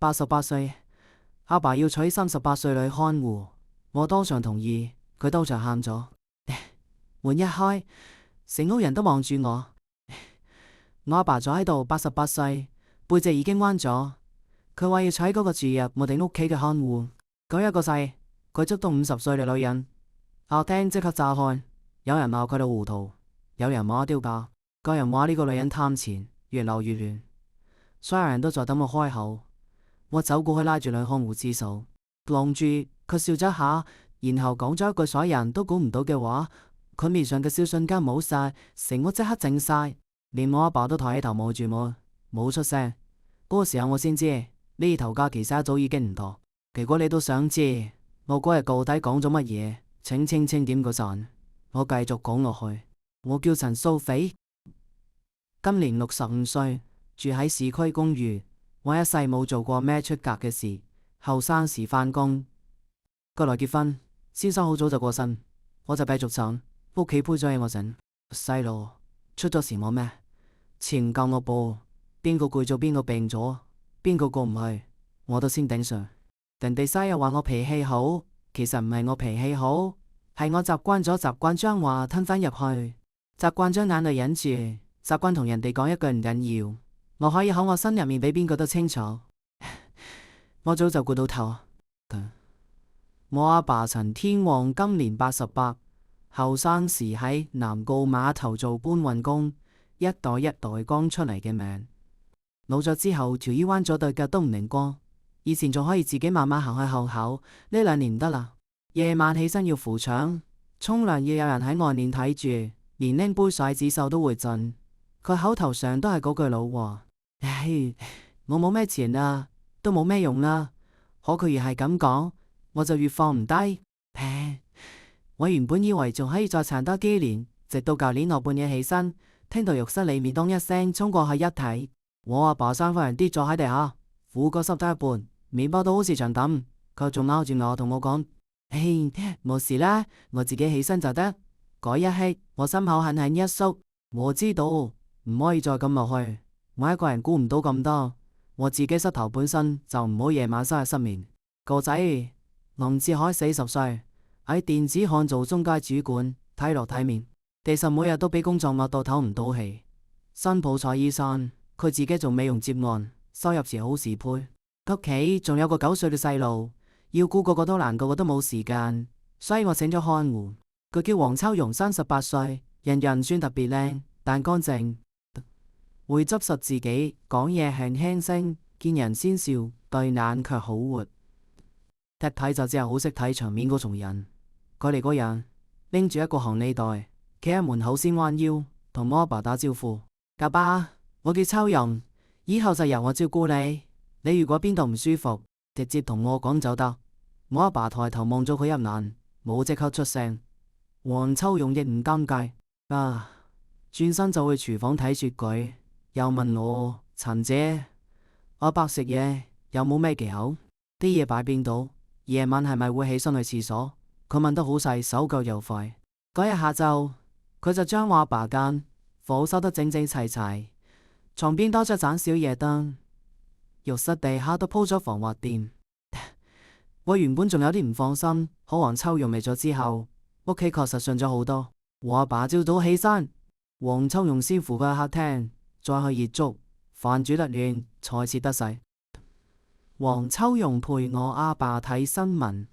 88歲，阿爸要娶38歲女看護，我當場同意，佢當場喊咗。門一開，成屋人都望住我。我阿爸坐喺度，88歲，背脊已經彎咗。佢話要娶嗰個住入我哋屋企嘅看護，舉一個勢，佢捉到50歲嘅女人。我聽即刻炸開，有人鬧佢哋糊塗，有人話我丟架，個人話呢個女人貪錢，越鬧越亂。所有人都在等我開口。我走過去拉住女看護之手，晾住佢笑咗一下，然後講咗一句所有人都估唔到嘅話。佢面上嘅笑瞬間冇晒，成屋即刻靜晒，連我阿爸都抬起頭望住我，冇出聲。嗰個時候我先知呢頭家其實一早已經唔妥。如果你都想知我嗰日到底講咗乜嘢，請輕輕點個讚。我繼續講落去。我叫陳素斐，今年65歲，住喺市區公寓。我一世冇做過咩出格嘅事，後生時返工，後來結婚，先生好早就過身，我就繼續撐，屋企陪咗起我陣。細路出咗事冇咩，錢唔夠我報，邊個攰咗邊個病咗，邊個過唔去，我都先頂上。人哋西又話我脾氣好，其實唔係我脾氣好，係我習慣將話吞返入去，習慣將眼淚忍住，習慣同人哋講一句唔緊要，我可以喺我心入面比邊個都清楚。我早就估到頭。我阿爸陳天旺今年88，後生時喺南澳碼頭做搬運工，一代一代剛出嚟嘅命。老咗之後條腰彎咗，對腳都唔靈光。以前仲可以自己慢慢行去後口，呢2年唔得啦。夜晚起身要扶牆，沖涼要有人喺外面睇住，連拎杯水指手都會震。佢口頭上都係嗰句老話：唉，我冇咩錢啊，都冇咩用啦。可佢越係咁講，我就越放唔低。我原本以為仲可以再撐多幾年，直到舊年我半夜起身，聽到浴室裏面當一聲，衝過去一睇，我阿爸生翻人跌咗喺地下，褲腳濕得一半，麵包都好似長抌。佢仲咬住我，同我講：冇事啦，我自己起身就得。嗰一刻，我心口狠狠一縮，我知道唔可以再咁落去。我一個人估唔到咁多，我自己膝頭本身就唔好，夜晚生日失眠。個仔林志海40歲，喺電子行做中階主管，睇落體面，其實每日都俾工作壓到唞唔到氣。新抱蔡醫生，佢自己做美容接案，收入時好時配。屋企仲有個9歲嘅細路，要顧個個都難，個個都冇時間，所以我請咗看護。佢叫黃秋容，38歲，人唔算特別靚，但乾淨，會執拾自己，講嘢輕輕聲，見人先笑，對眼卻好活。一睇就只係好識睇場面嗰種人。佢哋嗰人拎住一個行李袋，企喺門口先彎腰同我阿爸打招呼：阿爸，我叫秋容，以後就由我照顧你。你如果邊度唔舒服，直接同我講就得。我阿爸抬頭望咗佢一眼，冇即刻出聲。黃秋容亦唔尷尬，轉身就去廚房睇雪櫃，又問我：陳姐，阿伯食嘢有冇咩忌口？啲嘢擺邊度？夜晚係咪會起身去廁所？佢問得好細，手腳又快。嗰日下晝，佢就將我阿爸間房收得整整齊齊，床邊多咗盞小夜燈，浴室地下都鋪咗防滑墊。我原本仲有啲唔放心，可黃秋容嚟咗之後，屋企確實順咗好多。我阿爸朝早起身，黃秋容先扶佢去客廳，再去熱粥，飯煮得暖，菜切得細。黃秋容陪我阿爸睇新聞，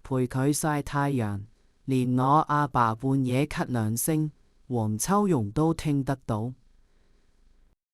陪佢曬太陽，連我阿爸半夜咳2聲，黃秋容都聽得到。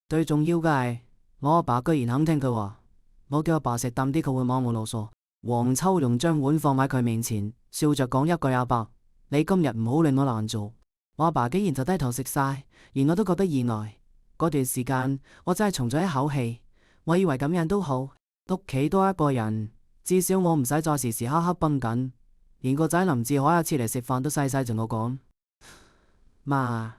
最重要嘅係，我阿爸居然肯聽佢話。我叫阿爸食淡啲，佢會摸我囉嗦。黃秋容將碗放喺佢面前，笑着講一句：阿伯，你今日唔好令我難做。我阿爸竟然就低頭食晒，而我都覺得意外。嗰段時間我真係鬆咗一口氣，我以為咁樣都好。屋企多一個人，至少我唔使再時時刻刻繃緊。連個仔林志海一次嚟食飯都細細同我講：媽，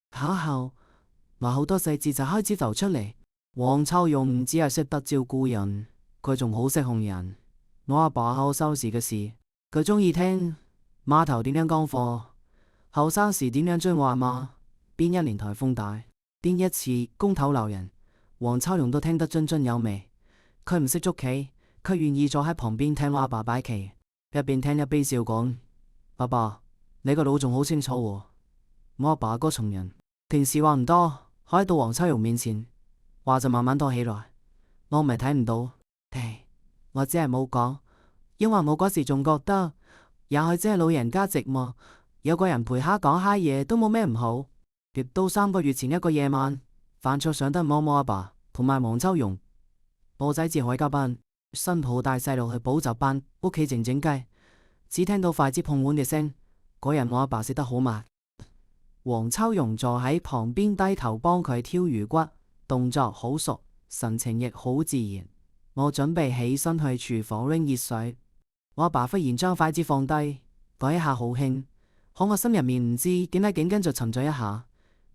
考後話好多細節就開始浮出嚟。黃秋勇唔止係識得照顧人，佢仲好識哄人。我阿爸後生時嘅事，佢中意聽碼頭點樣講課，後生時點樣追我阿媽，邊一年颱風大，邊一次公頭鬧人，黃秋勇都聽得津津有味。佢唔識捉棋，佢願意坐喺旁邊聽我阿爸擺棋，一邊聽一邊笑講：爸爸，你個腦仲好清楚喎。我阿爸個重人，平時話唔多，可喺到黃秋勇面前，話就慢慢多起來。我唔係睇唔到，我只係冇講，因為我嗰時仲覺得，也許只係老人家寂寞，有個人陪下講下嘢都冇咩唔好。亦到3個月前一個夜晚，飯桌上得我阿爸同埋黃秋勇，我仔自海加班，新抱帶細路去補習班，屋企靜靜雞，只聽到筷子碰碗嘅聲。嗰日我阿爸食得好慢，黃秋勇坐喺旁邊低頭幫佢挑魚骨，動作好熟，神情亦好自然。我準備起身去廚房拎熱水，我阿爸忽然將筷子放低，嗰一下好輕，可我心入面唔知點解緊跟就沉咗一下。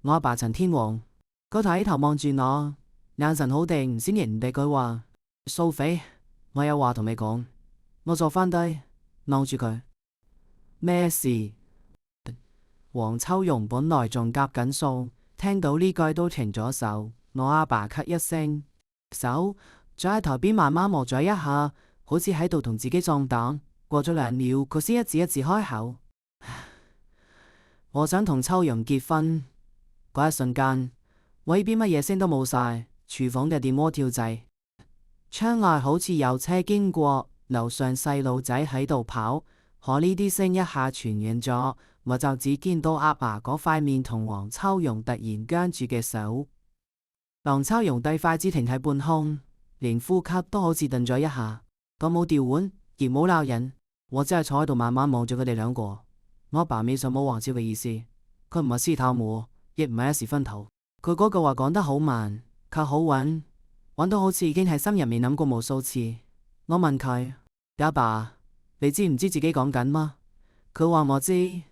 我阿爸陳天王個抬起頭望住我，眼神好定，先認唔地佢話：素肥，我有話同你講。我坐翻低望住佢，咩事？黃秋勇本來仲夾緊數，聽到呢句都停咗手。我阿爸咳一聲，手再喺台邊慢慢磨咗一下，好似喺度同自己壯膽。過咗2秒，佢先一字一字開口：我想同秋勇結婚。嗰一瞬間，我呢邊乜嘢聲都冇晒，廚房嘅電鍋跳掣，窗外好似有車經過，樓上細路仔喺度跑。可呢啲聲一下傳染咗，我就只見到阿爸嗰塊面同黃秋勇突然僵住嘅手。黃秋勇遞筷子停喺半空，連呼吸都好似頓咗一下。我冇調碗，亦冇鬧人，我只係坐喺度慢慢望住佢哋兩個。我阿爸面上冇橫超嘅意思，佢唔係試探我，亦唔係一時分頭。佢嗰句話講得好慢，卻好穩，穩到好似已經喺心入面諗過無數次。我問佢：阿爸，你知唔知自己講緊嗎？佢話我知。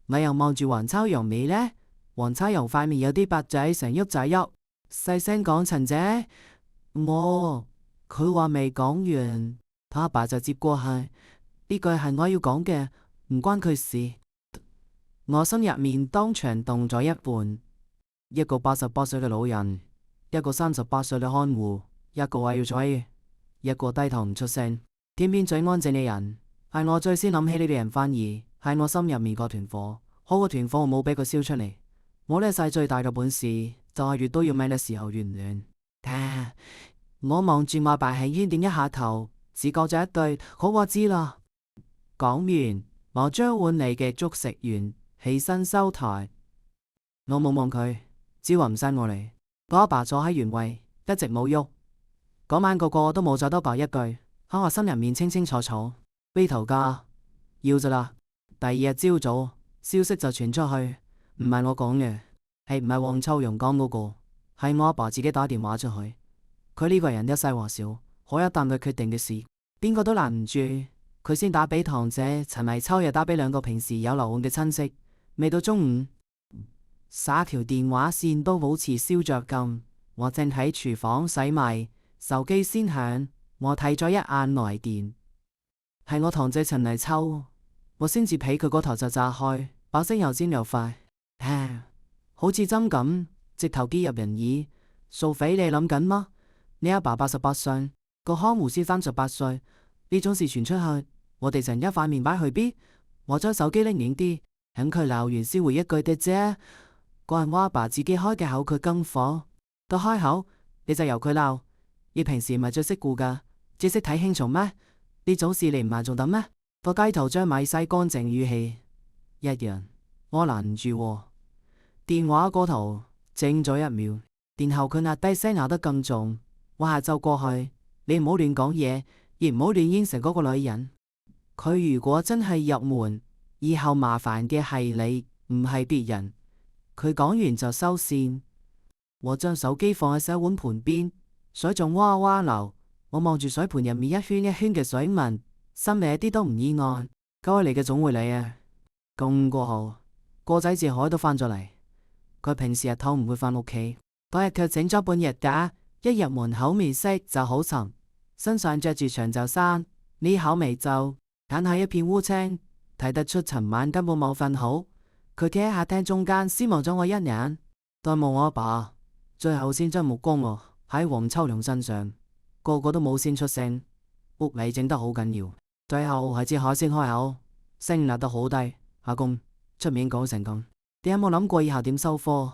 我又望住黃秋勇尾呢，黃秋勇塊面有啲白仔，成喐仔喐，細聲講：陳姐，佢話未講完，阿爸就接過去：呢句係我要講嘅，唔關佢事。我心入面當場凍咗一半。一個88歲嘅老人，一個38歲嘅看護，一個話要娶，一個低頭唔出聲。天邊最安靜嘅人，係我最先諗起呢啲人，反而係我心入面個團火。好個團火我冇俾佢燒出嚟。我呢世最大嘅本事，就係越都要咩嘅時候越暖。我望住阿爸，輕輕點一下頭，只講咗一句：好，我知啦。講完，我將碗裏嘅粥食完，起身收台。我冇望佢，只話唔使我嚟。我阿爸坐喺原位，一直冇喐。嗰晚個個都冇再多講一句，喺我心入面清清楚楚。飛頭家要咋啦。第二日朝早，消息就傳出去，唔係我講嘅，係唔係黃秋勇講嗰個，係我阿爸自己打電話出去。佢呢個人一細話少，可一旦佢決定嘅事，邊個都攔唔住。佢先打俾堂姐陳麗秋，又打俾2個平時有來往嘅親戚。未到中午，3條電話線都好似燒着咁。我正喺廚房洗米，手機先響。我睇咗一眼來電，係我堂姐陳麗秋。我先至俾佢個頭就炸開，把聲又尖又快，好似針咁，直頭擊入人耳。素肥，你諗緊嗎？你阿爸88歲，個看護師38歲，呢種事傳出去，我哋成一塊面擺去邊？我將手機拎遠啲，等佢鬧完先回一句嘅啫。嗰人我阿爸自己開嘅口，佢更火，到開口你就由佢鬧。你平時唔係最識顧噶，只識睇輕重咩？呢種事你唔係仲等咩？個雞頭將米洗乾淨，語氣一樣。我攔唔住，電話嗰頭靜咗1秒，然後佢壓低聲，咬得更重。我下晝過去，你唔好亂講嘢，亦唔好亂應承嗰個女人。佢如果真係入門，以後麻煩嘅係你，唔係別人。佢講完就收線。我將手機放喺洗碗盤邊，水仲嘩嘩流。我望住水盤入面一圈一圈嘅水紋，心裏一啲都唔意外。該嚟嘅總會嚟啊！咁過後，個仔自海都翻咗嚟。佢平時日頭唔會返屋企，嗰日卻整咗半日假，一入門口面色就好沉，身上着住長袖衫，呢口眉皺，眼係一片烏青，睇得出尋晚根本冇瞓好。佢企喺客廳中間，先望咗我一眼，再望我阿爸，最後先將目光喺黃秋容身上，個個都冇先出聲。屋裏靜得好緊要，最後係志海先開口，聲壓得好低。阿公，出面講成咁，你有冇諗過以後點收科？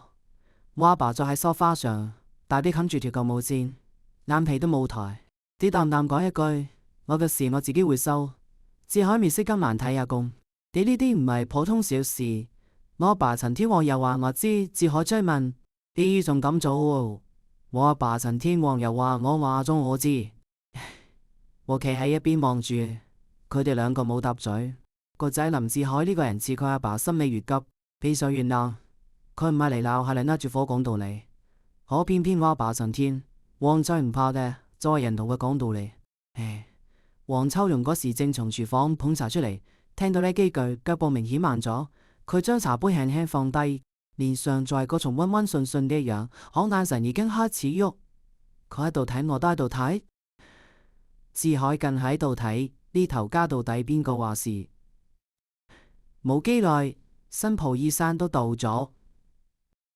我阿爸坐喺梳化上，大啲冚住條舊毛氈，眼皮都冇抬，啲淡淡講一句：我嘅事我自己會收。志海面色金難睇，阿公，你呢啲唔係普通小事。我阿爸陳天旺又話我知，志海追問：你仲咁做？我阿爸陳天旺又話我話咗我知。我企喺一邊望住，佢哋兩個冇搭嘴。個仔林志海呢個人似佢阿爸心尾越急，脾上越鬧。佢唔係嚟鬧，係嚟攞住火講道理。可偏偏我阿爸陳天旺最唔怕嘅，就係人同佢講道理。黃秋容嗰時正從廚房捧茶出嚟，聽到呢幾句，腳步明顯慢咗。佢將茶杯輕輕放低，面上再個從溫溫順順嘅樣，可眼神已經開始喐。佢喺度睇，我都喺度睇。志海更喺度睇，呢頭家到底邊個話事？冇幾耐，新抱醫生都到咗，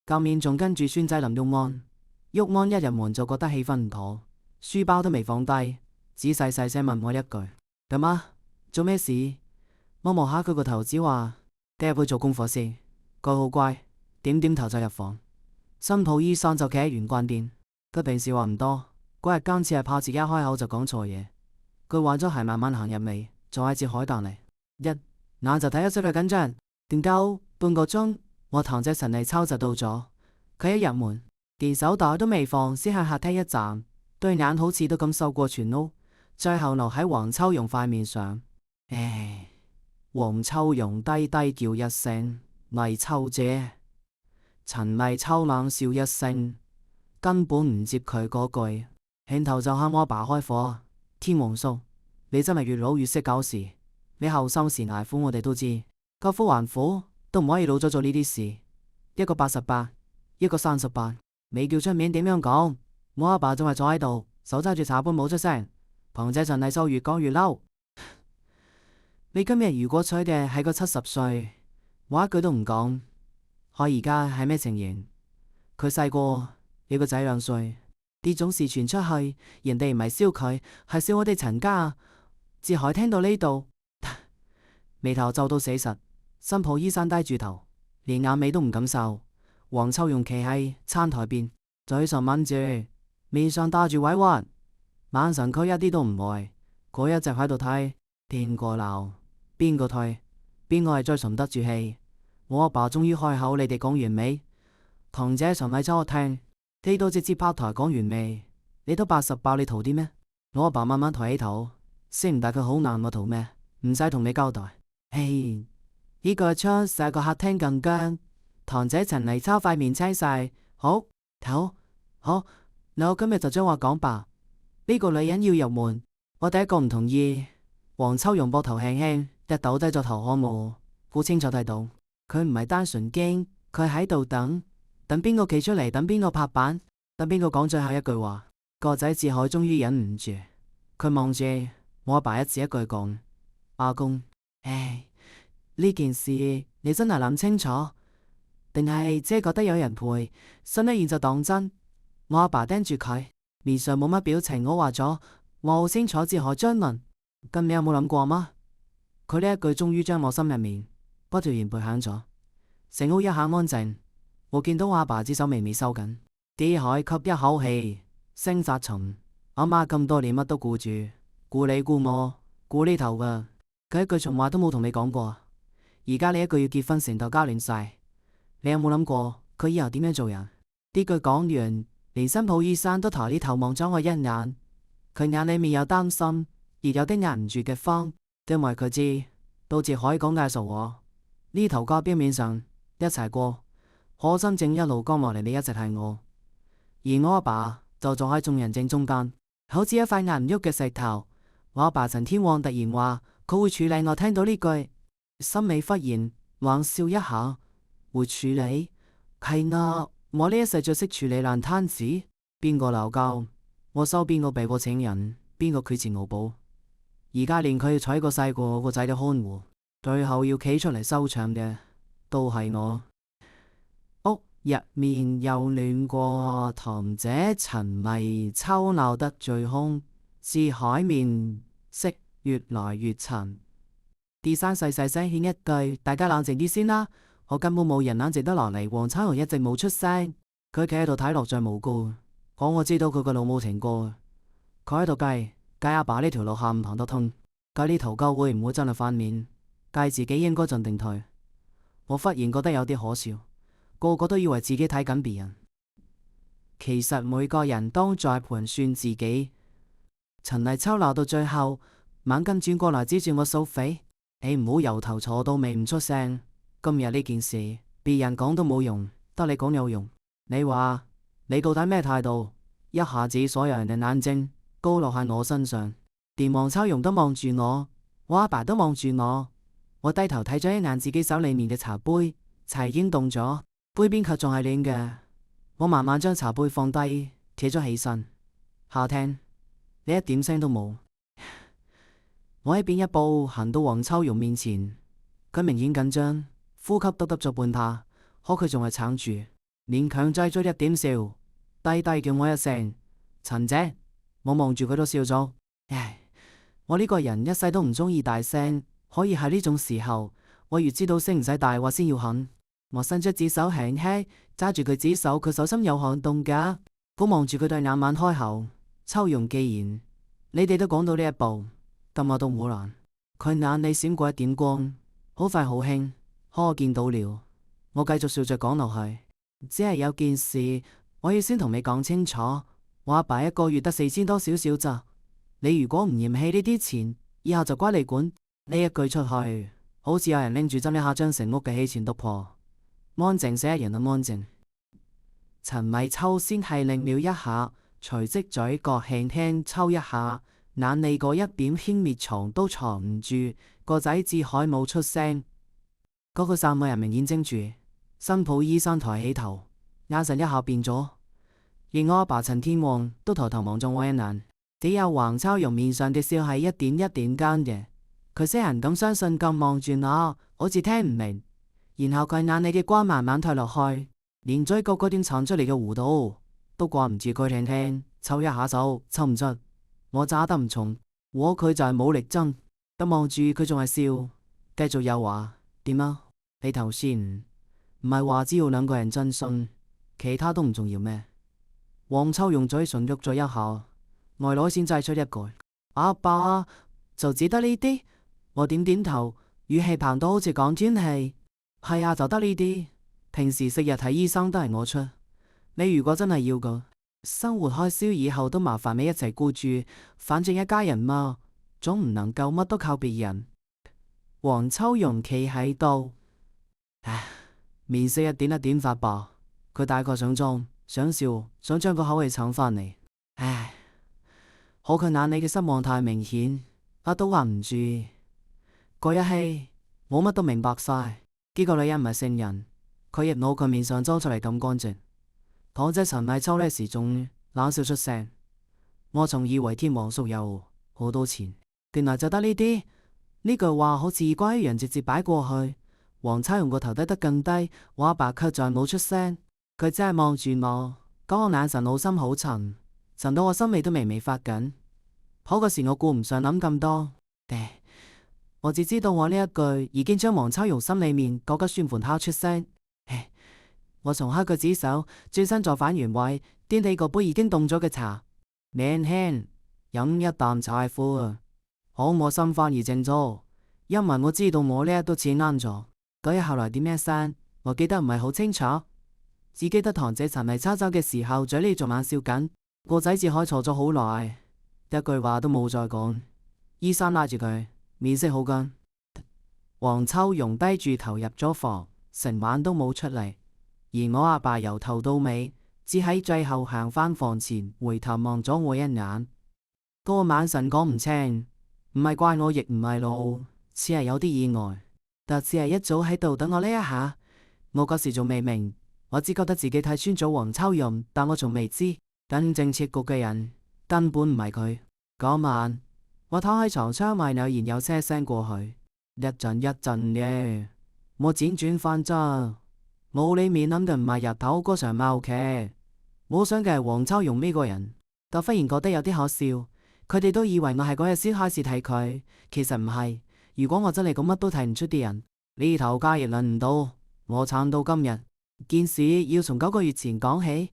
舊面仲跟住孫仔林郁安。郁安一入門就覺得氣氛唔妥，書包都未放低，只細細聲問我一句：大媽，做咩事？我望下佢個頭，只話：你入去做功課先。佢好乖，點點頭就入房。新抱醫生就企喺玄關邊。佢平時話唔多，嗰日今次係怕自己一開口就講錯嘢。佢話咗係慢慢行入嚟，就喺志海彈嚟，一眼就睇得出佢緊張。點夠半個鐘，我堂姐陳麗秋就到咗。佢一入門，連手袋都未放，先向客廳一站，對眼好似都咁掃過全屋，最後留喺黃秋容塊面上。黃秋容低低叫一聲麗秋姐，陳麗秋冷笑一聲，根本唔接佢嗰句，興頭就喊我阿爸開火。天王叔，你真係越老越識搞事。你後生時捱苦我哋都知，救苦還苦都唔可以老咗做呢啲事。一個88，一個38，你叫出面點樣講？我阿爸仲係坐喺度，手揸住茶杯冇出聲。旁姐陳麗秀越講越嬲。你今日如果娶嘅係個70歲，我一句都唔講。可而家係咩情形？佢細過你個仔2歲。呢種事傳出去，人哋唔係笑佢，係笑我哋陳家。志海聽到呢度，眉頭皺到死實。新抱醫生低住頭，連眼尾都唔敢睄。黃秋容企喺餐台邊，嘴唇抿住，面上帶住委屈，眼神佢一啲都唔呆。佢一直喺度睇，邊個鬧，邊個退，邊個係最沉得住氣。我阿爸終於開口：你哋講完未？堂姐陳麗秋我聽。你都直接拍台講完未？你都88，你圖啲咩？我阿爸慢慢抬起頭，聲唔大，佢好難，我圖咩？唔使同你交代。呢個窗成個客廳更僵。堂姐陳麗秋塊面青晒。好，我今日就將話講白。呢個女人要入門，我第一個唔同意。黃秋容膊頭輕輕一抖低咗頭，可冇好清楚睇到佢唔係單純驚，佢喺度等邊個企出嚟，等邊個拍板，等邊個講最後一句話。個仔志海終於忍唔住，佢望住我阿爸，一字一句講：阿公，呢件事你真係諗清楚，定係只係覺得有人陪，心一現就當真？我阿爸盯住佢，面上冇乜表情。我話咗，我好清楚志海將論，咁你有冇諗過嗎？佢呢一句終於將我心入面嗰條弦背響咗，成屋一下安靜。我見到我阿爸隻手微微收緊。志海吸一口氣，聲扎沉：阿媽咁多年乜都顧住，顧你顧我顧呢頭噶，佢一句重話都冇同你講過。而家你一句要結婚，成頭家亂晒，你有冇諗過佢以後點樣做人？呢句講完，連新抱醫生都抬呢頭望咗我一眼，佢眼裏面有擔心，而有啲壓唔住嘅慌，因為佢知到志海講介紹我呢頭家表面上一齊過，可真正一路降落嚟，你一直係我，而我阿爸就坐喺眾人正中間，好似一塊硬唔喐嘅石頭。我阿爸陳天旺突然話佢會處理我，聽到呢句，心尾忽然冷笑一下，會處理係啊，我呢一世最識處理爛攤子，邊個鬧交，我收邊個避過請人，邊個缺錢我補。而家連佢娶個細過我個仔嘅看護，最後要企出嚟收場嘅都係我。屋入面又亂過，堂姐陳迷秋鬧得最兇，至海面色越來越沉。啲山細細聲勸一句，大家冷靜啲先啦。我根本冇人冷靜得落嚟。黃秋容一直冇出聲，佢企喺度睇落像無辜。講我知道佢個老母情過，佢喺度計阿爸呢條路行唔行得通，計呢頭鳩會唔會真係翻面，計自己應該進定退。我忽然覺得有啲可笑，個個都以為自己睇緊別人，其實每個人都在盤算自己。陳麗秋鬧到最後，猛咁轉過嚟指住我掃肥，你唔好由頭坐到尾唔出聲。今日呢件事，別人講都冇用，得你講有用。你話你到底咩態度？一下子所有人嘅眼睛高落喺我身上，連黃秋容都望住我，我阿爸都望住我。我低頭睇咗一眼自己手裏面嘅茶杯，茶已經凍咗，杯邊卻仲係暖嘅。我慢慢將茶杯放低，企咗起身，下廳，你一點聲都冇。我一邊一步行到黃秋容面前，佢明顯緊張，呼吸都急咗半拍，可佢仲係撐住，勉強擠咗一點笑，低低叫我一聲陳姐。我望住佢都笑咗。唉，我呢個人一世都唔中意大聲，可以喺呢種時候，我越知道聲唔使大話先要狠。我伸出指手輕輕揸住佢指手，佢手心有汗凍噶。我望住佢對眼晚開口，秋容，既然你哋都講到呢一步，咁我都唔好難。佢眼裏閃過一點光，好快好輕，可見到了。我繼續笑着講落去，只係有件事我要先同你講清楚。我阿爸一個月得4000多少少咋，你如果唔嫌棄呢啲錢，以後就歸你管。呢一句出去，好似有人拎住針一下將成屋嘅氣全督破。安靜些人都安靜。陳迷秋先係擰了一下，隨即嘴角輕輕抽一下，眼裏嗰一點輕蔑藏都藏唔住。個仔志海冇出聲。嗰個3個人明顯怔住，新抱醫生抬起頭，眼神一下變咗。而我阿爸陳天旺都抬頭望咗我一眼，只有黃秋容面上嘅笑係一點一點間嘅。佢些人咁相信咁望住我，好似聽唔明。然後佢眼裏嘅光慢慢退落去，連嘴角嗰段撐出嚟嘅弧度都掛唔住。佢輕輕抽一下手，抽唔出。我揸得唔重，佢就係冇力爭。都望住佢仲係笑，繼續又話點啊？你頭先唔係話只要2個人真信，其他都唔重要咩？黃秋容嘴唇喐咗一下，外來先擠出一句：阿爸就只得呢啲。我點點頭，語氣膨到好似講天氣。係啊，就得呢啲。平時食日睇醫生都係我出。你如果真係要個生活開銷，以後都麻煩你一齊顧住。反正一家人嘛，總唔能夠乜都靠別人。黃秋容企喺度，唉，面色一點一點發白。佢大概想裝想笑，想將個口氣撐返嚟。唉，可佢眼裏嘅失望太明顯，都話唔住。嗰一氣，我乜都明白晒。呢個女人唔係聖人，佢亦冇佢面上裝出嚟咁乾淨。堂姐陳麗秋呢時仲冷笑出聲。我仲以為天王叔有好多錢，原來就得呢啲。呢句話好似耳瓜一樣直接擺過去。黃秋容個頭低得更低，我阿爸卻再冇出聲。佢只係望住我，嗰個眼神好深好沉，沉到我心裏都微微發緊。好嗰時我顧唔上諗咁多，我只知道我呢一句已經將黃秋容心裏面嗰個酸盤敲出聲。我鬆開個指手，轉身坐返原位，掂起個杯已經凍咗嘅茶，輕輕飲一啖茶苦。好，我心反而靜咗，因為我知道我呢一刀錢啱咗。嗰日後來點咩聲，我記得唔係好清楚，只記得堂姐陳迷秋走嘅時候，嘴裏仲冷笑緊。個仔志海坐咗好耐，一句話都冇再講。醫生拉住佢，面色好乾。黃秋容低住頭入咗房，成晚都冇出嚟。而我阿爸由頭到尾，只喺最後行返房前，回頭望咗我一眼。嗰個眼神講唔清，唔係怪我，亦唔係怒，似係有啲意外，但只係一早喺度等我呢一下。我嗰時仲未明，我只覺得自己睇穿咗黃秋容，但我從未知真正設局嘅人根本唔係佢。嗰晚我躺喺床窗外，偶然有車聲過去，一陣一陣嘅。我輾轉翻側，冇裏面諗嘅唔係日頭嗰場鬧劇，我想嘅係黃秋容呢個人。但忽然覺得有啲可笑，佢哋都以為我係嗰日先開始睇佢，其實唔係。如果我真係咁乜都睇唔出啲人，呢頭家亦輪唔到我撐到今日。件事要從9個月前講起，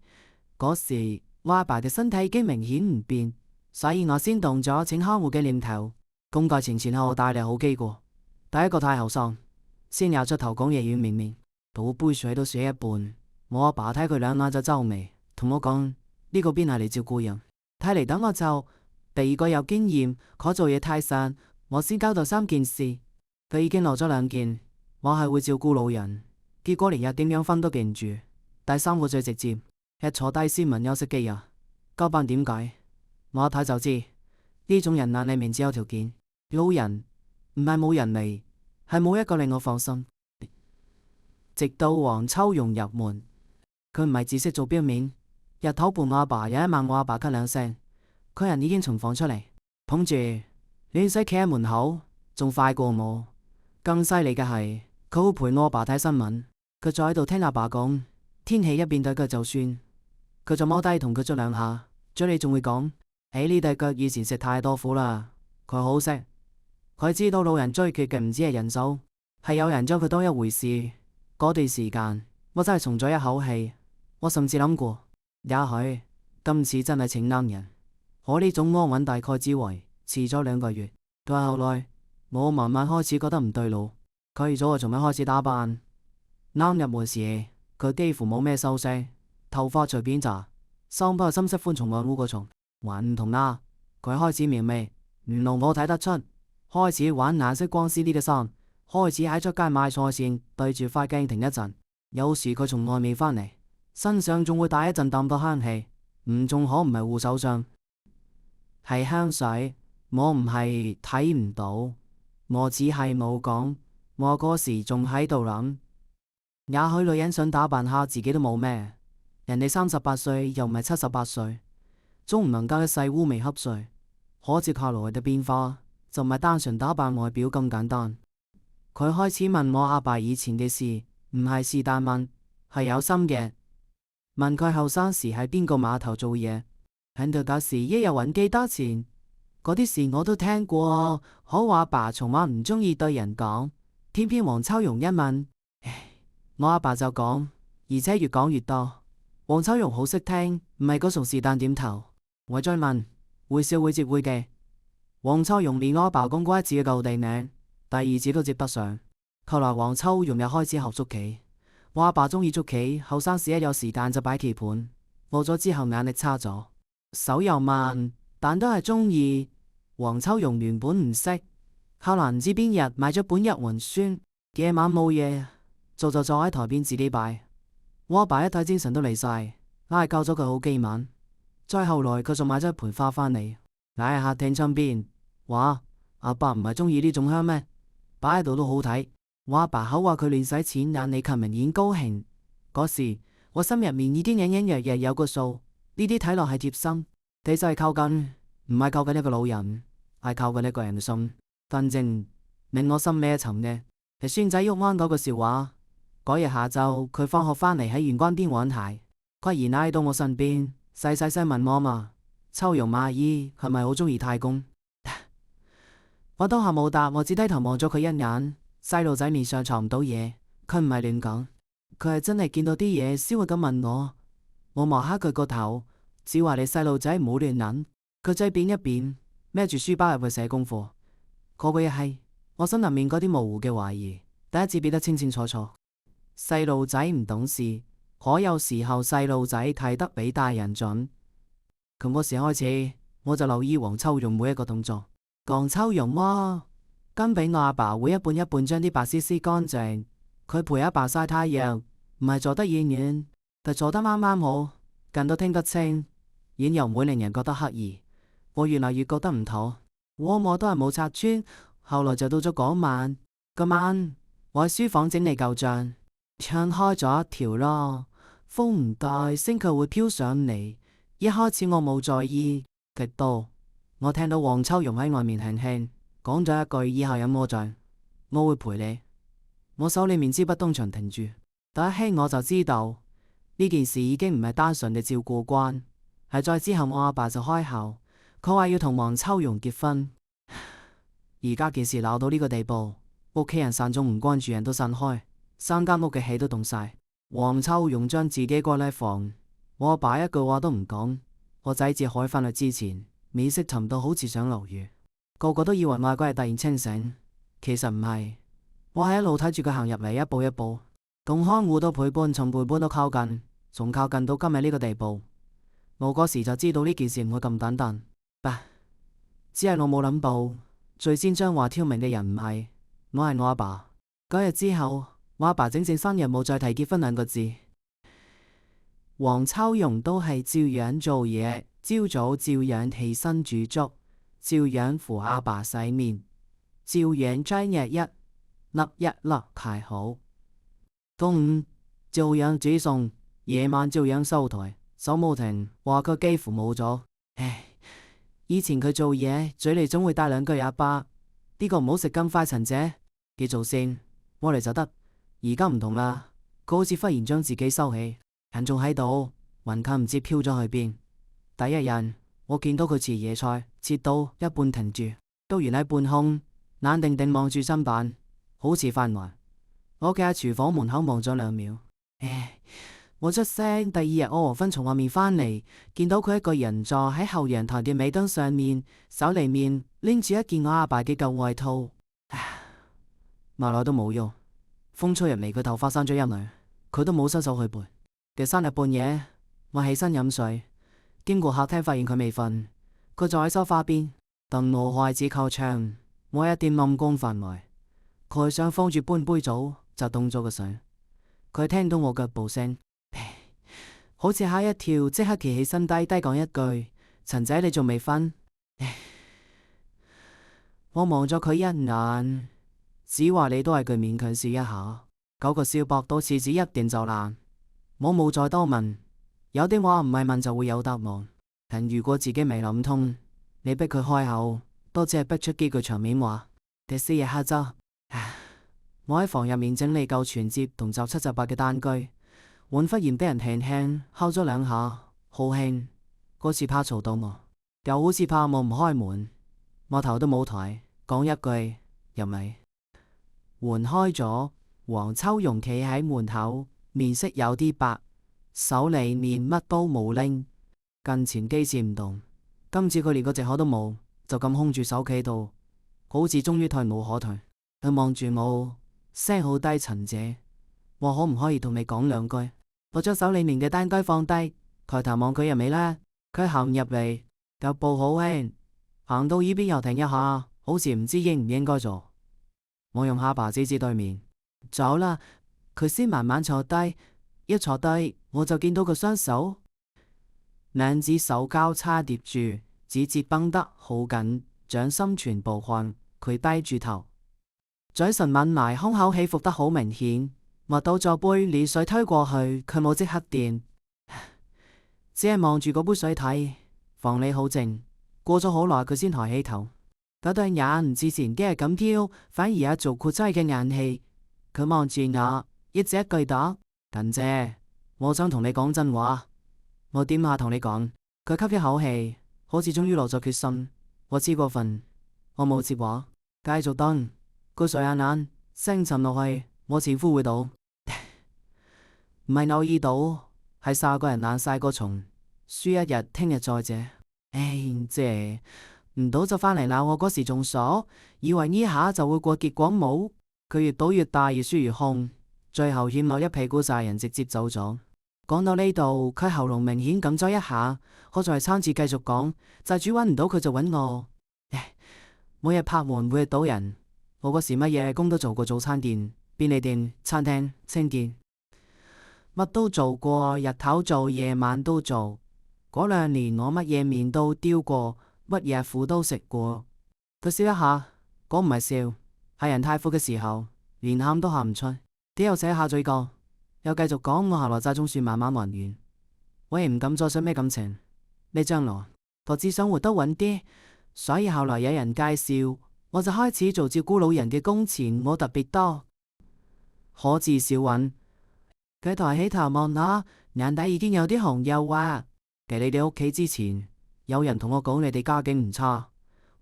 嗰時我阿爸嘅身體已經明顯唔變，所以我先動咗請看護嘅念頭。公蓋前後帶嚟好幾個，第一個太後喪，先有出頭講嘢軟綿綿，倒杯水都瀉一半。我阿爸睇佢兩眼就皺眉，同我講：呢個邊係嚟照顧人？睇嚟等我就第二個有經驗，可做嘢太散，我先交代3件事，佢已經落咗2件。我係會照顧老人，結果連日點樣分都記唔住。第3個最直接，一坐低先問休息幾日，交班點解？我一睇就知呢種人眼裏面只有條件，老人唔係冇人嚟，係冇一個令我放心。直到黃秋容入門，佢唔係只識做表面。日頭伴我阿爸，有一晚我阿爸咳2聲，佢人已經從房出嚟，捧住暖水企喺門口，仲快過我。更犀利嘅係，佢會陪我阿爸睇新聞，佢坐喺度聽阿爸講天氣一變對腳就算，佢就踎低同佢捽2下，嘴裏仲會講：呢對腳以前食太多苦啦。佢好識，佢知道老人追缺嘅唔止係人手，係有人將佢當一回事。嗰段時間我真係鬆咗一口氣，我甚至諗過，也許今次真係請啱人。我呢種安穩大概只為遲咗2個月，到後來我慢慢開始覺得唔對路。佢預咗我從未開始打扮，啱入門時佢幾乎冇咩修飾，頭髮隨便紮，衫不過深色寬松外烏個松，還唔同啦。佢開始描眉，原來我睇得出，開始玩顏色光鮮啲嘅衫，開始喺出街買菜前對住塊鏡停一陣。有時佢從外面返嚟，身上仲會帶一陣淡薄香氣，仲可唔係護手霜，係香水。我唔係睇唔到，我只係冇講。我嗰時仲喺度諗，也許女人想打扮下自己都冇咩，人哋38歲又唔係78歲，總唔能夠一世烏眉瞌睡。可接下來嘅變化就唔係單純打扮外表咁簡單。佢開始問我阿爸以前嘅事，唔係是但問，係有心嘅。問佢後生時喺邊個碼頭做嘢，喺度嗰時一日揾幾多錢，嗰啲事我都聽過。可我阿爸從來唔中意對人講，偏偏黃秋容一問，我阿爸就講，而且越講越多。黃秋容好識聽，唔係嗰種是但點頭。我再問，會笑會接會嘅。黃秋容連我阿爸講過1次嘅舊地名，第2次都接不上。後來黃秋容又開始學捉棋，我阿爸中意捉棋，後生時一有時間就擺棋盤。老咗之後眼力差咗，手又慢，但都係中意。黃秋容原本唔識，後來唔知邊日買咗本入門書，夜晚冇嘢做就坐喺台邊自己擺。我阿爸一睇精神都嚟晒，嗌教咗佢好幾晚。再後來佢仲買咗一盆花返嚟，喺客廳窗邊，話阿爸唔係中意呢種香咩？擺喺度都好睇。我阿爸口話佢亂使錢，眼裏卻明顯高興。嗰時我心入面已經隱隱約約有個數，呢啲睇落係貼心，其實係靠緊，唔係靠緊一個老人，係靠緊一個人嘅心。反正令我心尾一沉嘅係孫仔旭安嗰個笑話。嗰日下晝佢放學返嚟喺玄關邊玩鞋，忽然挨到我身邊，細細聲問我嘛：秋容阿姨係咪好中意太公？我當下冇答，我只低頭望咗佢一眼。細路仔面上藏唔到嘢，佢唔係亂講，佢係真係見到啲嘢先會咁問我。我望下佢個頭，只話你細路仔唔好亂諗。佢嘴扁一扁，孭住書包入去寫功課。嗰個嘢係我心入面嗰啲模糊嘅懷疑，第一次變得清清楚楚。細路仔唔懂事，可有時候細路仔睇得比大人準。從嗰時開始，我就留意黃秋容每一個動作。黃秋容喎，跟俾我阿爸會一半一半將啲白絲絲乾淨。佢陪阿爸曬太陽，唔係坐得遠遠，但坐得啱啱好，近到聽得清，遠又唔會令人覺得刻意。我越嚟越覺得唔妥，我都係冇拆穿。後來就到咗嗰晚，我喺書房整理舊賬，唱開咗一條咯。風唔大，星球會飄上嚟。一開始我冇在意，直到我聽到黃秋容喺外面輕輕講咗一句：以後有我在，我會陪你。我手裏面支筆當場停住，但一輕我就知道呢件事已經唔係單純嘅照顧關，係再之後我阿爸就開口，佢話要同黃秋容結婚。而家件事鬧到呢個地步，屋企人散種唔關注，人都散開，三間屋嘅氣都凍晒。黃秋容將自己關喺房，我阿爸一句話都唔講。我仔自海返去之前，面色沉到好似想落雨，個個都以為我阿哥係突然清醒，其實唔係。我係一路睇住佢行入嚟，一步一步，同看護到陪伴，從陪伴到靠近，從靠近到今日呢個地步。我嗰時就知道呢件事唔會咁簡單，只係我冇諗到，最先將話挑明嘅人唔係我，係我阿爸。嗰日之後，我阿爸整整3日冇再提結婚2個字。黃秋容都係照樣做嘢，朝早照樣起身煮粥，照樣扶阿爸洗面，照樣將日一粒一粒排好。中午照樣煮餸，夜晚照樣收台，手冇停，話佢幾乎冇咗。以前佢做嘢嘴裏總會帶2句阿爸，呢個唔好食咁快，陳姐記做先，我嚟就得。而家唔同啦，佢好似忽然將自己收起，人仲喺度，魂魄唔知飄咗去邊。第一日我見到佢切野菜，切到一半停住，都完喺半空，冷定定望住砧板，好似發呆。我企喺廚房門口望咗2秒，我出聲。第2日我黃昏從外面返嚟，見到佢一個人坐喺後陽台嘅尾燈上面，手裏面拎住一件我阿爸嘅舊外套，罵來都冇用。風吹入嚟，佢頭髮生咗一縷，佢都冇伸手去撥。第3日半夜，我起身飲水，經過客廳發現佢未瞓，佢坐喺梳化邊，等我筷子靠窗，我一點暗光發呆，佢想放住半杯酒就凍咗個水。佢聽到我腳步聲，好似嚇一跳，即刻企起身低講一句：陳仔，你仲未瞓？我望咗佢一眼，只話你都係句勉強笑一下，9個笑駁到廁紙一電就爛。我冇再多問，有啲話唔係問就會有答案，但如果自己未諗通，你逼佢開口，都只係逼出幾句場面話。第4日下晝，我喺房入面整理舊存摺同雜7雜8嘅單據，碗忽然俾人輕輕敲咗2下，好輕。嗰次怕嘈到我，又好似怕我唔開門，我頭都冇抬，講一句入嚟。門開咗，黃秋容企喺門口，面色有啲白，手裏面乜都冇拎，近前幾次唔動，今次佢連個藉口都冇，就咁空住手企度，好似終於退無可退。佢望住我，聲好低，陳姐，我可唔可以同你講2句？我將手裏面嘅單據放低，抬頭望佢入尾啦。佢行入嚟，腳步好輕，行到依邊又停一下，好似唔知應唔應該做。我用下巴指指對面，走啦。佢先慢慢坐低，一坐低我就見到佢雙手，2隻手交叉疊住，指節繃得好緊，掌心全部汗。佢低住頭，嘴唇抿埋，胸口起伏得好明顯。我倒咗杯熱水推過去，佢冇即刻掂，只係望住嗰杯水睇。房裏好靜，過咗好耐佢先抬起頭，嗰對眼唔似前幾日咁挑，反而有做闊劑嘅眼氣。佢望住我，一字一句答：陳姐，我想同你講真話。我點下同你講。佢吸一口氣，好似終於落咗決心。我知過分，我冇接話，繼續等。佢垂下眼，聲沉落去，我似乎會倒。唔係偶爾倒，係曬個人爛曬個蟲。輸一日，聽日再借。姐唔倒就返嚟鬧我，嗰時仲傻，以為呢下就會過，結果冇。佢越賭越大，越輸越兇，最後欠我一屁股債，人直接走咗。講到呢度，佢喉嚨明顯哽咗一下，我再參次繼續講，債主揾唔到佢就揾我。每日拍門，每日賭人。我嗰時乜嘢工都做過，早餐店、便利店、餐廳、清潔，乜都做過，日頭做，夜晚都做。嗰2年我乜嘢面都丟過，乜嘢苦都食過。佢笑一下，講唔係笑，係人太苦嘅時候，連喊都喊唔出。啲友仔下嘴角，一又繼續講，我後來就總算慢慢還原，我亦唔敢再想咩感情。你將來我只想活得穩啲，所以後來有人介紹，我就開始做照顧老人嘅工錢，冇特別多，可至少穩。佢抬起頭望我，眼底已經有啲紅，又話：嚟你哋屋企之前，有人同我講你哋家境唔差，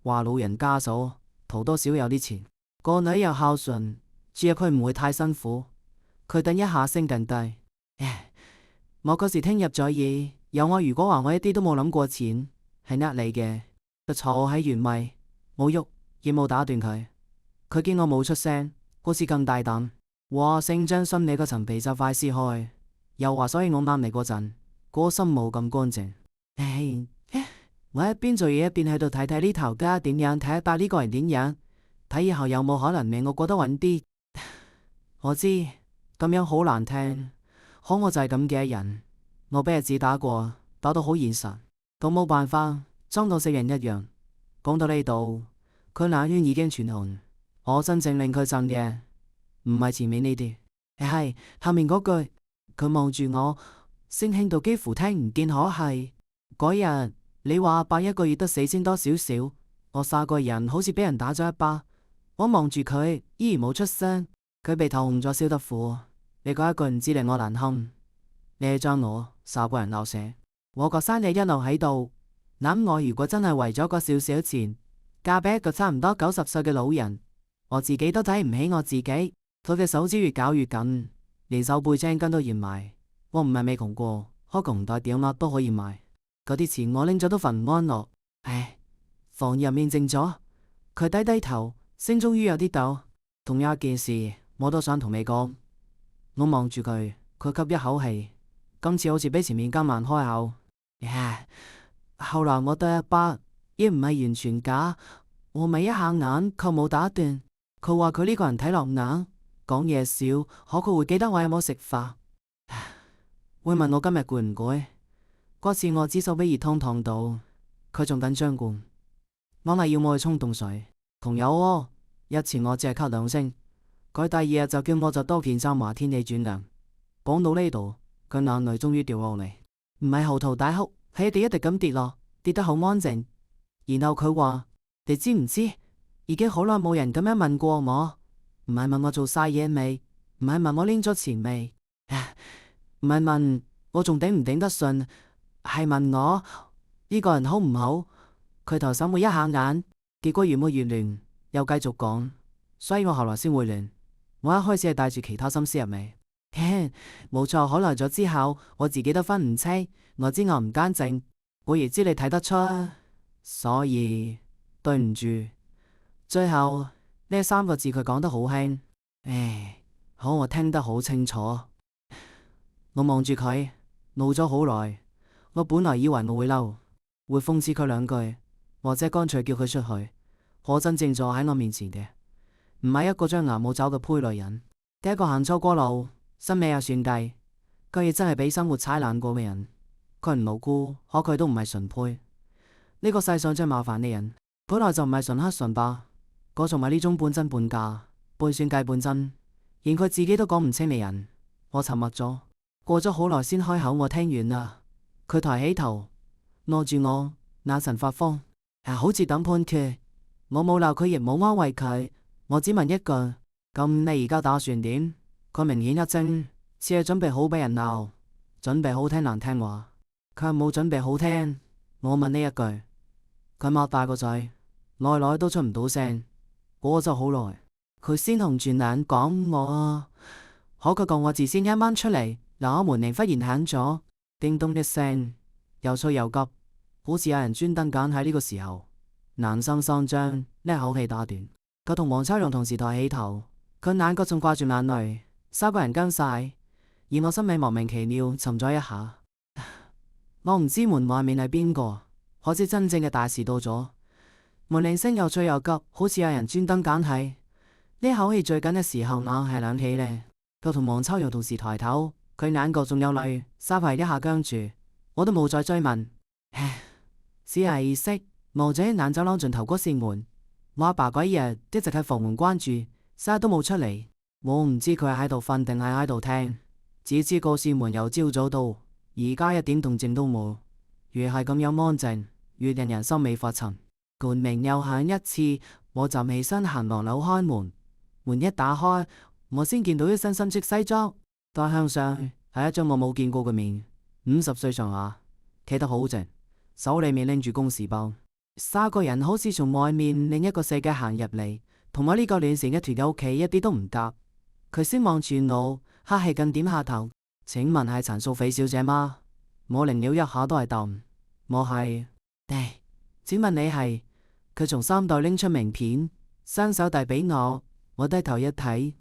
話老人家嫂圖多少有啲錢，個女又孝順，住入佢唔會太辛苦。佢等一下聲更低。我嗰時聽入咗耳，有我如果話我一啲都冇諗過錢，係呃你嘅，就坐我喺原位，冇喐，亦冇打斷佢。佢見我冇出聲，好似更大膽。哇！姓張心你個層皮就快撕開，又話所以我啱嚟嗰陣，個心冇咁乾淨。我一邊做嘢一邊喺度睇呢頭家點樣，睇下呢個人點樣，睇以後有冇可能令我過得穩啲。我知咁樣好難聽，可我就係咁嘅人。我俾日子打過，打到好現實，都冇辦法，裝到死人一樣。講到呢度，佢眼圈已經全紅。我真正令佢震嘅唔係前面呢啲，係後面嗰句。佢望住我，聲輕到幾乎聽唔見。可係嗰日你話阿伯一個月得4000多少少，我曬個人好似俾人打咗一巴。我望住佢，依然冇出聲。佢鼻頭紅咗，燒得苦。你嗰一句唔知令我難堪，你係將我殺個人鬧死。我個生嘢一路喺度諗，我如果真係為咗個少少錢嫁俾一個差唔多90歲嘅老人，我自己都睇唔起我自己。佢嘅手指越搞越緊，連手背青筋都染埋。我唔係未窮過，可窮唔代表乜都可以買。嗰啲錢我拎咗都瞓唔安樂。房入面靜咗，佢低低頭，聲終於有啲抖。同樣一件事，我都想同你講。我望住佢，佢吸一口氣，今次好似比前面更慢開口。後來我對阿伯亦唔係完全假，我咪一下眼，佢冇打斷。佢話佢呢個人睇落硬，講嘢少，可佢會記得我有冇食飯，會問我今日攰唔攰。嗰次我只手俾熱湯燙到，佢仲緊張過。我係要我去沖凍水，同有喎。日前我只係咳2聲，佢第二日就叫我着多件衫，話天氣轉涼。講到呢度，佢眼淚終於掉落嚟，唔係嚎啕大哭，係一滴一滴咁跌落，跌得好安靜。然後佢話：你知唔知？已經好耐冇人咁樣問過我，唔係問我做晒嘢未，唔係問我拎咗錢未，唔係問我仲頂唔頂得順，係問我呢個人好唔好。佢頭先會一下眼，結果越抹越亂，又繼續講，所以我後來先會亂。我一開始係帶住其他心思入嚟，冇錯。好耐咗之後，我自己都分唔清。我知我唔乾淨，我亦知你睇得出，所以對唔住。最後呢3個字佢講得好輕，可我聽得好清楚。我望住佢，怒咗好耐。我本來以為我會嬲，會諷刺佢2句，或者乾脆叫佢出去。可真正坐喺我面前嘅，唔係一個張牙舞爪嘅胚女人，第一個行錯過路，心尾又算計。佢亦真係俾生活踩爛過嘅人。佢唔無辜，可佢都唔係純胚。呢個世上最麻煩嘅人，本來就唔係純黑純白，嗰種係呢種半真半假、半算計半真，連佢自己都講唔清嘅人。我沉默咗，過咗好耐先開口。我聽完啦。佢抬起頭，望住我，眼神發慌，好似等判決。我冇鬧佢，亦冇安慰佢，我只問一句：咁你而家打算點？佢明顯一怔，似係準備好俾人鬧，準備好聽難聽話。佢冇準備好聽。我問呢一句，佢擘大個嘴，耐耐都出唔到聲。過咗好耐，佢先紅住眼講我，可佢講我字先啱啱出嚟，嗱，我門鈴忽然響咗，叮咚一聲，又脆又急，好似有人專登揀喺呢個時候，硬生生將呢一口氣打斷。佢同黃秋榮同時抬起頭，佢眼角仲掛住眼淚，3個人跟晒，而我心裏莫名其妙沉咗一下。我唔知門外面係邊個，可知真正嘅大事到咗。門鈴聲又脆又急，好似有人專登揀喺呢口氣最緊嘅時候，硬係響起呢。佢同黃秋陽同時抬頭，佢眼角仲有淚，沙發一下僵住，我都冇再追問，只係意識望住喺冷走廊盡頭嗰扇門。我阿爸嗰日一直喺房門關住，成日都冇出嚟。我唔知佢係喺度瞓定係喺度聽，只知個市門由朝早到而家一點動靜都冇，越係咁樣安靜，越令人心尾發沉。門鈴又響一次，我站起身行落樓開門，門一打開，我先見到一身深色西裝，但向上係一張我冇見過嘅面，50歲上下，企得好靜，手裏面拎住公事包。三個人好似從外面另一個世界行入嚟，同我呢個亂成一團嘅屋企一啲都唔夾。佢先望住我，客氣咁點下頭。請問係陳素菲小姐嗎？我擰了一下都係答，我係。請問你係？佢從衫袋拎出名片，伸手遞俾我，我低頭一睇，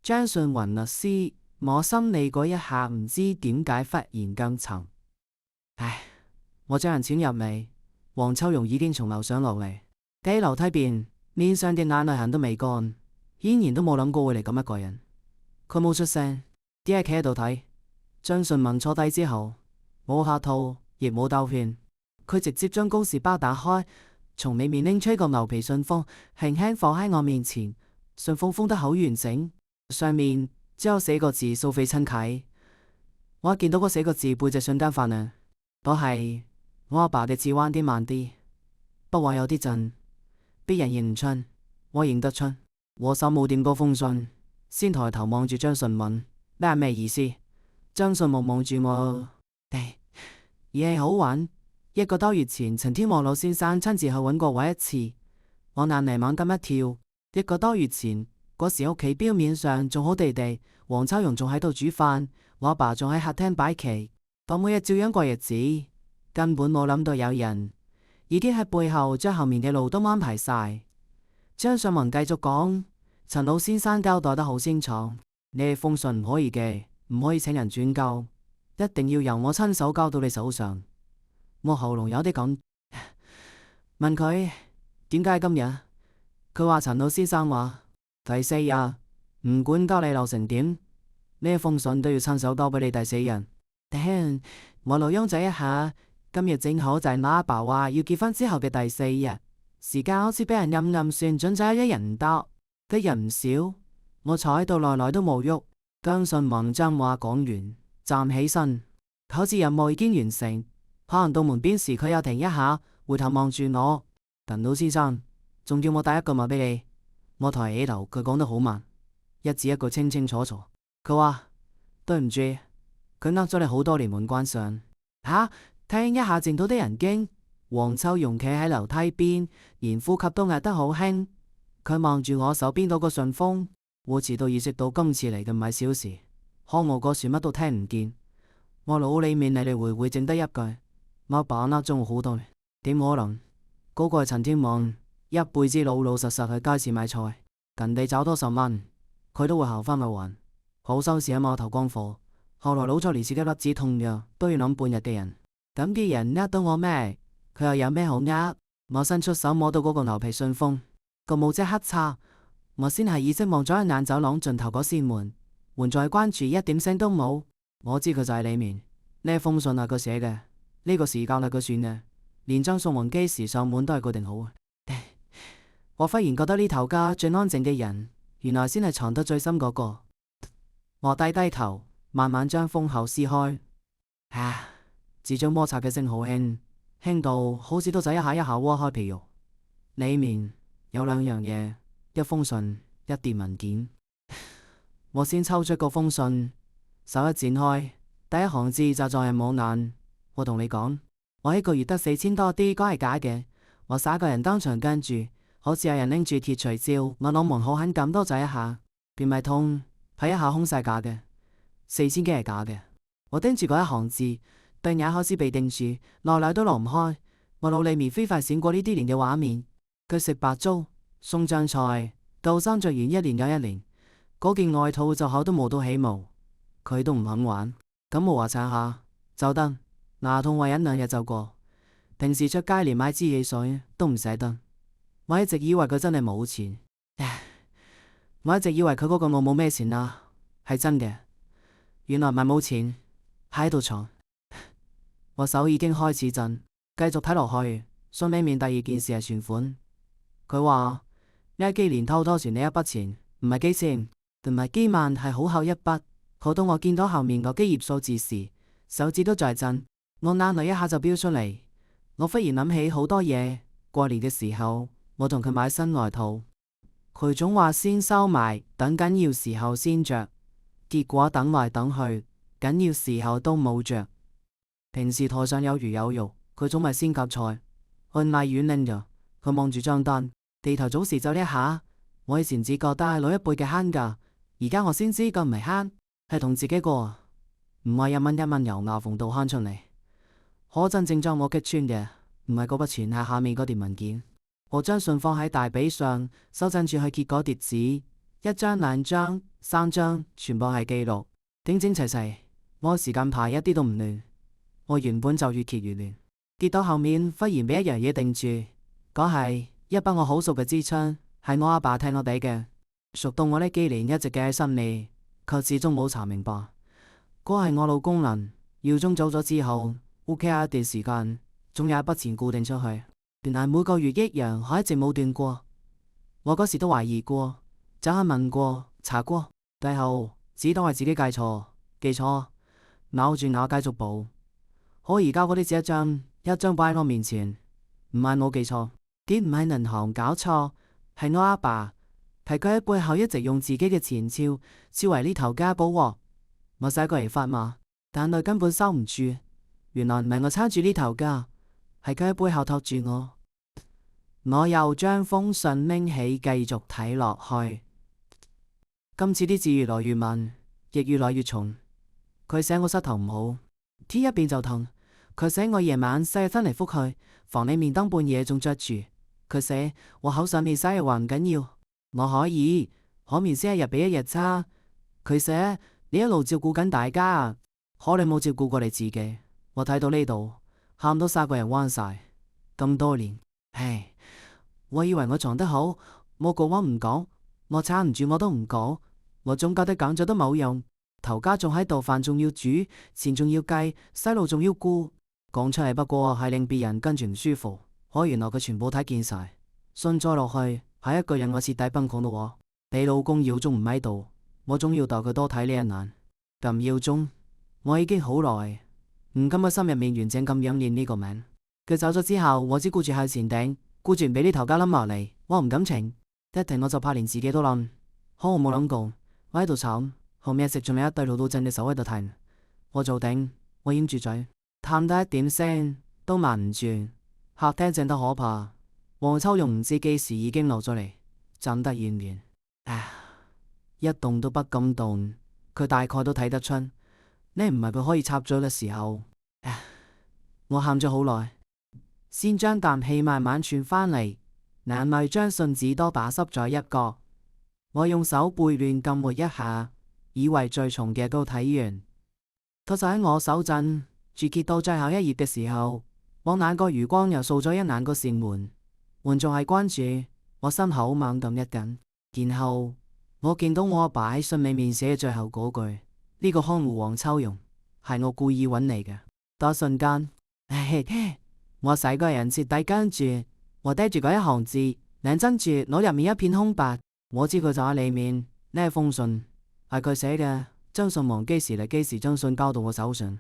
張信雲律師。我心裏嗰一下唔知點解忽然咁沉。我將人請入嚟，黃秋容已經從樓上落嚟，企喺樓梯邊，面上嘅眼淚痕都未乾，顯然都冇諗過會嚟咁一個人。佢冇出聲，只係企喺度睇。張信文坐低之後，冇客套，亦冇兜圈，佢直接將公事包打開，從裏面拎出一個牛皮信封，輕輕放喺我面前。信封封得好完整，上面只有4個字：素菲親啟。我一見到嗰4個字，背脊瞬間發涼。都係我阿爸嘅字彎啲慢啲，筆畫有啲震，別人認唔出，我認得出。我手冇掂嗰封信，先抬頭望住張信文，咩係咩意思？張信文望住我，嘢係好玩。1個多月前，陳天王老先生親自去揾過我一次，我眼嚟猛咁一跳。1個多月前嗰時，屋企表面上仲好地地，黃秋容仲喺度煮飯，我阿爸仲喺客廳擺棋，當每日照樣過日子，根本冇諗到有人已經喺背後將後面嘅路都安排晒。張信文繼續講，陳老先生交代得好清楚，呢封信唔可以寄，唔可以請人轉交，一定要由我親手交到你手上。我喉嚨有啲緊，問佢點解今日？佢話陳老先生話第4日唔管交你流成點，呢封信都要親手交俾你第4日。我老翁仔一下，今日正好就係我阿爸話要結婚之後嘅第4日，時間好似俾人暗暗算準咗，一日唔得，一日唔少。我坐喺度耐耐都冇喐。張信文將話講完，站起身，好似任務已經完成。行到門邊時，佢又停一下，回頭望住我。陳老先生，仲要我帶一個物俾你。我抬起頭，佢講得好慢，一字一句清清楚楚。佢話對唔住，佢呃咗你好多年門關上。聽一下靜到啲人驚。黃秋容企喺樓梯邊，連呼吸都壓得好輕。佢望住我手邊嗰個信封，我遲到意識到今次嚟嘅唔係小事，可我嗰時乜都聽唔見。我腦裏面嚟嚟回回淨得一句：我阿爸呃咗我好多年，點可能？嗰個係陳天王，一輩子老老實實去街市買菜，人哋找多10蚊，佢都會行翻去還。好收市喺碼頭乾貨，後來老咗連自己粒止痛藥都要諗半日嘅人，咁嘅人呃到我咩？佢又有咩好呃？我伸出手摸到嗰個牛皮信封，個冇隻黑叉，我先係意識望咗一眼走廊盡頭嗰扇門，門再關住，一點聲都冇。我知佢就喺裏面。呢封信係佢寫嘅，呢個時間係佢算嘅，連張送黃機時上門都係佢定好。我忽然覺得呢頭家最安靜嘅人，原來先係藏得最深嗰個。我低低頭，慢慢將封口撕開。紙張摩擦嘅聲好輕，輕到好似都仔一下一下窩開皮肉。裏面有2樣嘢，一封信，一疊文件。我先抽出個封信，手一展開，第一行字就再係冇眼。我同你講，我一個月得4000多啲，嗰係假嘅。我耍個人當場跟住，好似有人拎住鐵錘照我腦門，好狠咁多仔一下，便咪痛，睇一下空晒假嘅，4000幾係假嘅。我盯住嗰一行字，對眼開始被定住，耐耐都落唔開。我腦裏面飛快閃過呢啲年嘅畫面，佢食白粥，送醬菜，舊衫着完1年又1年，嗰件外套就口都冇到起毛，佢都唔肯玩。咁我話撐下就得，牙痛話忍2日就過。平時出街連買支汽水都唔捨得。我一直以為佢真係冇錢，我一直以為佢嗰個我冇咩錢啊，係真嘅。原來唔係冇錢，喺度藏。我手已經開始震，繼續睇落去。信裏面第2件事係存款。佢話呢幾年偷拖存你一筆錢，唔係幾千，同埋幾萬，係好厚一筆。好到我見到後面個基頁數字時，手指都在震，我眼淚一下就飆出嚟。我忽然諗起好多嘢。過年嘅時候，我同佢買新外套，佢總話先收埋，等緊要時候先着，結果等來等去，緊要時候都冇着。平時台上有魚有肉，佢總係先夾菜。去荔園拎咗，佢望住賬單，地頭早時走一下。我以前只覺得係老一輩嘅慳㗎，而家我先知咁唔係慳，係同自己過，唔係1蚊1蚊由牙縫度慳出嚟。可真正將我擊穿嘅，唔係嗰筆錢，係下面嗰疊文件。我將信放喺大髀上，收震住去揭嗰疊紙，1張2張3張，全部係記錄，整整齊齊。我時間排一啲都唔亂。我原本就越揭越亂，跌到後面忽然俾一樣嘢定住，嗰係一筆我好熟嘅支出，係我阿爸替我俾嘅，熟到我呢幾年一直記喺心裏，卻始終冇查明白。嗰係我老公林耀宗走咗之後，屋企有一段時間仲有一筆錢固定出去，原來每個月一樣，我一直冇斷過。我嗰時都懷疑過，走去問過查過，最後只當係自己記錯，咬住咬繼續補。可而家嗰啲紙一張擺喺我面前，唔係我記錯，啲唔係銀行搞錯，係我阿爸，係佢喺背後一直用自己嘅錢超為呢頭家補鑊。我使過嚟發罵，但係根本收唔住。原來唔係我撐住呢頭家，係佢喺背後托住我。我又將封信拎起繼續睇落去，今次啲字越來越慢，亦越來越重。佢寫我膝頭唔好，天一變就痛。佢寫我夜晚成日翻嚟覆去，房裏面燈半夜仲着住。佢寫我口上面寫嘅話唔緊要，我可面先一日比一日差。佢寫你一路照顧緊大家，可你冇照顧過你自己。我睇到呢度，喊到3個人彎晒。咁多年，唉，我以為我藏得好，我過往唔講，我撐唔住我都唔講，我總覺得講咗都冇用。頭家仲喺度，飯仲要煮，錢仲要計，細路仲要顧，講出嚟不過係令別人跟住唔舒服。可原來佢全部睇見晒。信再落去係一個人，我徹底崩潰咯。你老公耀宗唔喺度，我總要代佢多睇呢一眼。林耀宗，我已經好耐唔敢喺心入面完整咁樣念呢個名。佢走咗之後，我只顧住向前頂，顧住唔俾呢頭家冧落嚟。我唔敢情，一停我就怕連自己都冧。可我冇諗過，我喺度慘。後面一直仲有一對老到震嘅手喺度停，我做頂，我掩住嘴，嘆得一點聲都慢唔住。客廳靜得可怕，黃秋容唔知幾時已經落咗嚟，站得遠遠，一動都不敢動。佢大概都睇得出，呢唔係佢可以插嘴嘅時候。我喊咗好耐，先將啖氣慢慢喘返嚟，眼淚將信紙多把濕咗一角。我用手背亂撳抹一下，以為最重嘅都睇完，佢就喺我手震住揭到最後一頁嘅時候，我眼個餘光又掃咗一眼個扇門，門仲係關住。我心口猛咁一緊，然後我見到我阿爸喺信裏面寫最後嗰句：呢個看護黃秋容係我故意揾嚟嘅。嗰瞬間，我細個人徹底跟住，我盯住嗰一行字，擰真住腦入面一片空白。我知佢就喺裏面，呢封信係佢寫嘅，將信忘幾時嚟幾時將信交到我手上。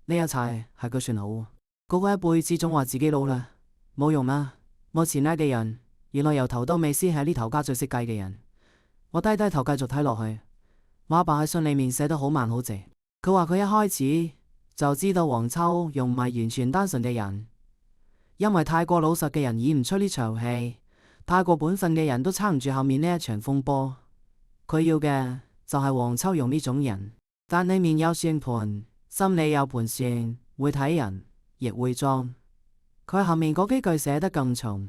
呢一切係佢算好。嗰個一輩子總話自己老啦，冇用啦。我前拉嘅人，原來由頭到尾先係呢頭家最識計嘅人。我低低頭繼續睇落去。我阿爸喺信裏面寫得好慢好直。佢話佢一開始就知道黃秋容唔係完全單純嘅人，因為太過老實嘅人演唔出呢場戲，太過本分嘅人都撐唔住後面呢一場風波。佢要嘅就係黃秋容呢種人，但裏面有算盤，心裏有盤算，會睇人，亦會裝。佢後面嗰幾句寫得更重，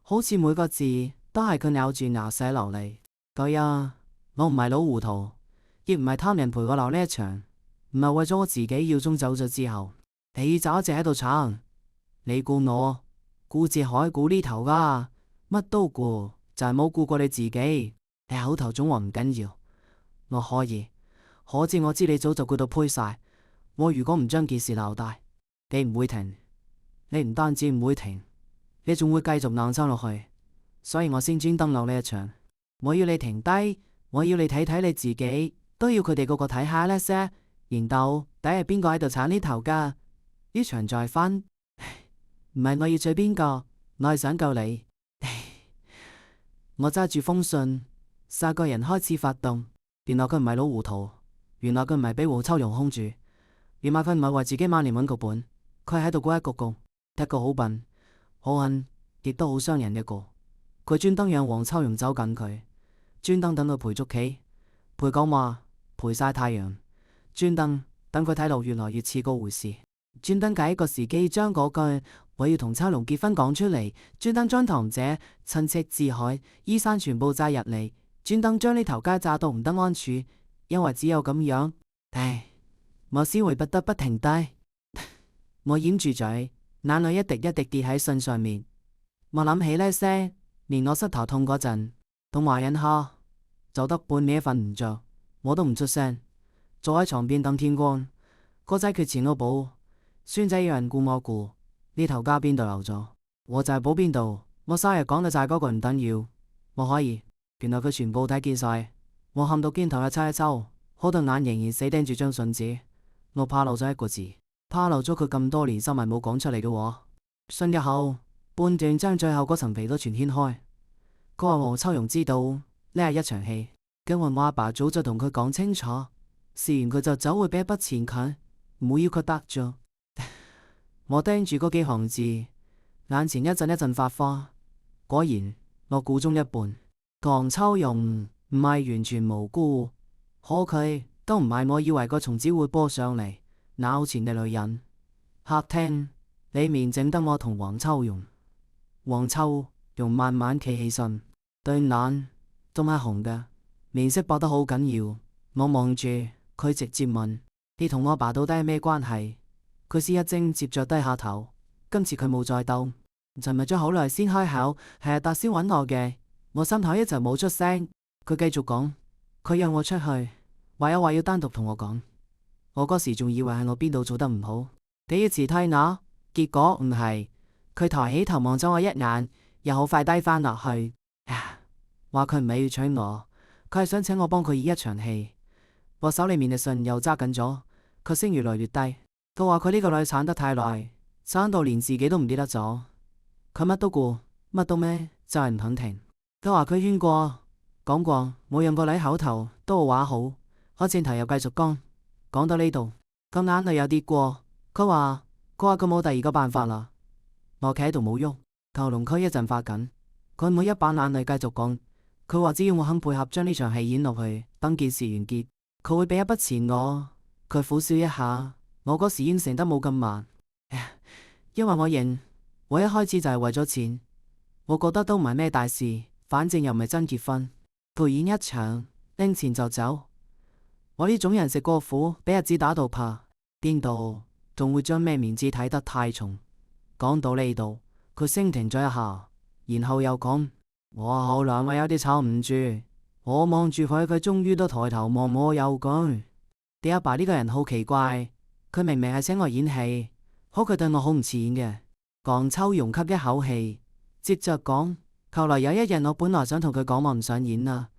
好似每個字都係佢咬住牙寫落嚟。佢啊，我唔係老糊塗，亦唔係貪人陪我鬧呢一場，唔係為咗我自己。耀宗走咗之後，你就一直喺度撐，你顧我，顧哲海，顧呢頭噶，乜都顧，就係冇顧過你自己。你口頭總話唔緊要，我可以，可知我知你早就顧到灰晒。我如果唔將件事鬧大，你唔會停，你唔單止唔會停，你仲會繼續硬撐落去。所以我先專登鬧呢一場，我要你停低，我要你睇睇你自己，都要佢哋個個睇下呢些，然後底係邊個喺度鏟呢頭㗎？呢場再返，唔係我要娶邊個，我係想救你。我揸住封信，殺個人開始發動。原來佢唔係老糊塗，原來佢唔係俾黃秋容兇住，連埋佢唔係為自己晚年揾個本，佢係喺度估一個局，一個好笨、好狠，亦都好傷人嘅局。佢專登讓黃秋容走近佢，專登等佢陪捉棋、陪講話、陪曬太陽，專登等佢睇落越來越似個回事，專登揀一個時機將嗰句我要同秋容結婚講出嚟，專登將堂姐、親戚、志海、依山全部炸入嚟，專登將呢頭家炸到唔得安處，因為只有咁樣，我先會不得不停低。我掩住嘴，眼淚一滴一滴跌喺信上面。我諗起呢些，連我膝頭痛嗰陣，同華人蝦就得半夜瞓唔着，我都唔出聲，坐喺床邊等天光。個仔缺錢我補，孫仔有人顧我顧，呢頭家邊度留咗，我就係補邊度。我生日講到晒嗰句唔等要，我可以。原來佢全部睇見晒，我喊到肩頭一抽一抽，好對眼仍然死盯住張信紙。我怕漏咗一個字，怕漏咗佢咁多年心係冇講出嚟嘅。信入後半段將最後嗰層皮都全掀開。佢話黃秋容知道呢係一場戲，因為我阿爸早就同佢講清楚，試完佢就走會俾一筆錢佢，唔會要佢得咗。我盯住嗰幾行字，眼前一陣一陣發花。果然我估中一半，黃秋容唔係完全無辜，可佢都唔係我以為個蟲子會波上嚟咬前嘅女人。客廳裏面淨得我同黃秋容。黃秋容慢慢企起身，對眼都係紅嘅，面色白得好緊要。我望住佢，直接問：你同我爸到底係咩關係？佢先一怔，接着低下頭。今次佢冇再鬥，尋日咗好耐先開口，係阿達先揾我嘅。我心頭一直冇出聲。佢繼續講，佢約我出去，話有話要單獨同我講。我嗰時仲以為係我邊度做得唔好，你要辭退我，結果唔係。佢抬起頭望咗我一眼，又好快低翻落去。話佢唔係要娶我，佢係想請我幫佢演一場戲。我手裏面嘅信又揸緊咗，佢聲越來越低。佢話佢呢個女產得太耐，產到連自己都唔記得咗。佢乜都顧，乜都咩，就係唔肯停。佢話佢勸過，講過，冇讓個女口頭都話好。我轉頭又繼續講到呢度，個眼淚又跌過。佢話佢冇第二個辦法啦。我企喺度冇喐，喉嚨區一陣發緊。佢冇一把眼淚繼續講。佢話只要我肯配合將呢場戲演落去，等件事完結，佢會俾一筆錢我。佢苦笑一下。我嗰時應承得冇咁慢，因為我認我一開始就係為咗錢。我覺得都唔係咩大事，反正又唔係真結婚，陪演一場拎錢就走。我呢種人食過苦，俾日子打到怕，邊度仲會將咩面子睇得太重。講到呢度，佢聲停咗一下，然後又講：我後來我有啲撐唔住，我望住佢，佢終於都抬頭望我，有句：你阿爸呢個人好奇怪，佢明明係請我演戲，可佢對我好唔似演嘅。黃秋容吸一口氣，接着講：後來有一日，我本來想同佢講我唔想演啦，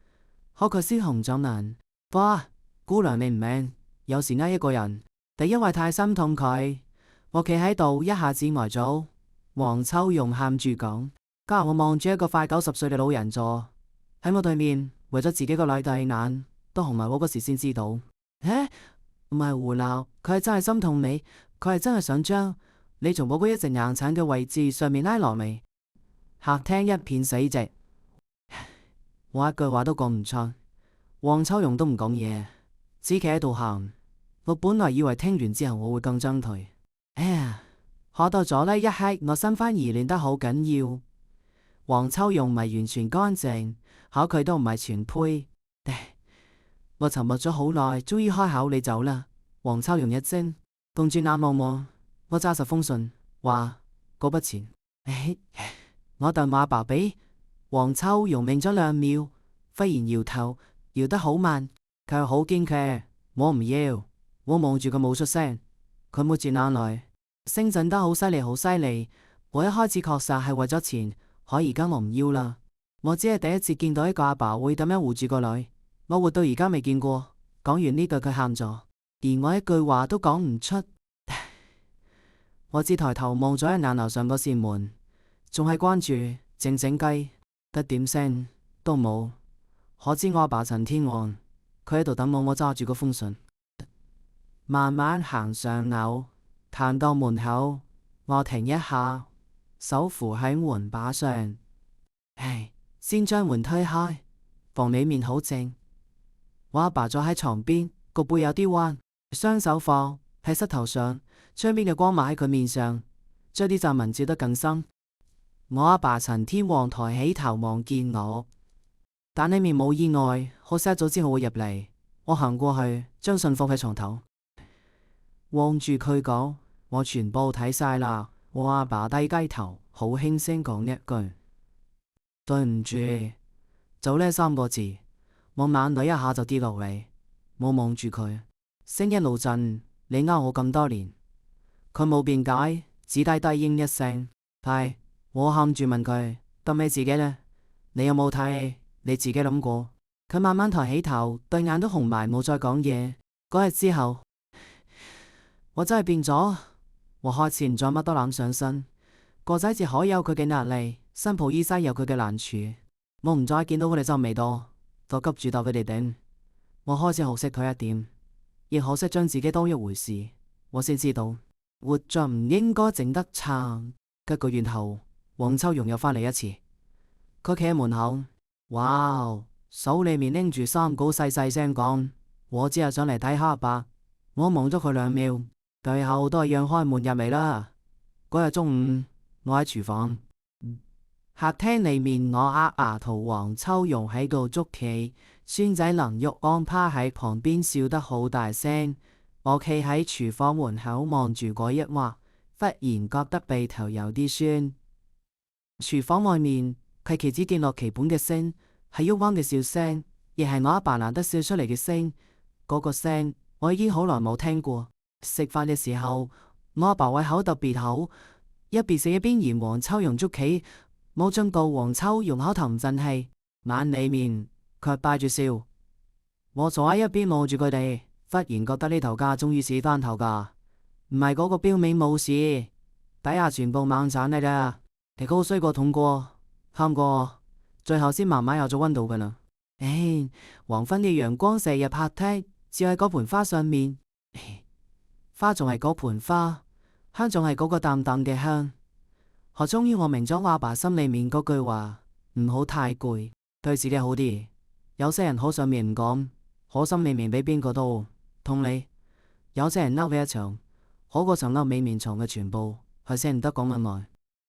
可佢先紅咗眼。哇，姑娘你唔明，有時呢一個人，但因為太心痛佢。我企喺度，一下子呆咗。黃秋容喊住講：家下我望住一個快90歲嘅老人坐喺我對面，為咗自己個女對眼都紅埋。我嗰時先知道，唔係胡鬧，佢係真係心痛你，佢係真係想將你從我嗰一直硬產嘅位置上面拉落嚟。客廳一片死寂，我一句話都講唔出。黃秋容都唔講嘢，只企喺度喊。我本來以為聽完之後我會更爭退。可到咗呢一刻，我心煩意亂得好緊要。黃秋容唔係完全乾淨，可佢都唔係全呸。我沉默咗好耐，終於開口：你走啦。黃秋容一驚，凍住眼望望我，揸實封信，話嗰筆錢，我等我阿爸俾。黃秋容抿咗2秒，忽然搖頭，搖得好慢，佢好堅決，我唔要。我望住佢冇出聲，佢抹住眼淚，聲震得好犀利，好犀利。我一開始確實係為咗錢，可而家我唔要啦。我只係第一次見到一個阿爸會咁樣護住個女，我活到而家未見過講完呢句佢喊咗，連我一句話都講唔出。我只抬頭望咗一眼樓上嗰扇門，仲係關住，靜靜雞，一點聲都冇。可知我阿爸陳天旺，佢喺度等我揸住嗰封信，慢慢行上樓，彈到門口，我停一下，手扶喺門把上，先將門推開。房裏面好靜，我阿爸坐喺床邊，個背有啲彎，雙手放喺膝頭上，窗邊嘅光碼喺佢面上，將啲皺紋照得更深。我阿爸陳天旺抬起頭望見我，但裏面冇意外，好似一早知我會入嚟。我行過去，將信放喺床頭，望住佢講：我全部睇晒啦。我阿爸低低頭，好輕聲講一句：對唔住。就呢3個字，我眼淚一下就跌落嚟。我望住佢，聲一路震。你呃我咁多年。佢冇辯解，只低低應一聲。係。我喊住問佢：得咩自己呢？你有冇睇？你自己諗過？佢慢慢抬起頭，對眼都紅埋，冇再講嘢。嗰日之後，我真係變咗。我開始唔再乜都攬上身。個仔自可有佢嘅壓力，新抱姨婿有佢嘅難處。我唔再見到佢哋就未到，就急住逗佢哋頂。我開始學識佢一點，亦學識將自己當一回事。我先知道活着唔應該整得差。1個月後，黃秋容又返嚟一次。佢企喺門口，哇，手裏面拎住3稿，細細聲講：我只係上嚟睇下阿爸。我望咗佢2秒，最後都係讓開門入嚟啦。嗰日中午，我喺廚房。客廳裏面，我阿嫲同黃秋容喺度捉棋，孫仔林玉安趴喺旁邊笑得好大聲。我企喺廚房門口望住嗰一畫，忽然覺得鼻頭有啲酸。廚房外面係棋子跌落棋盤嘅聲，係玉安嘅笑聲，亦係我阿爸難得笑出嚟嘅聲。嗰個聲我已經好耐冇聽過。食飯嘅時候，我阿爸胃口特別好，一邊食一邊嫌黃秋容捉棋冇進步。黃秋容口頭唔陣氣，眼裏面卻帶住笑。我坐喺一邊望住佢哋，忽然覺得呢頭家終於是翻頭噶，唔係嗰個標面冇事，底下全部猛鏟嚟啦。你高衰過痛過喊過，最後先慢慢有咗溫度噶啦。黃昏嘅陽光射入客廳，照喺嗰盆花上面，花仲係嗰盆花，香仲係嗰個淡淡嘅香。終於我明咗我阿爸心裏面嗰句話：唔好太攰，對自己好啲。有些人口上面唔講，可心裏面比邊個都痛你。有些人嬲你一場，好過場嬲尾面藏嘅全部，係捨唔得講咁耐。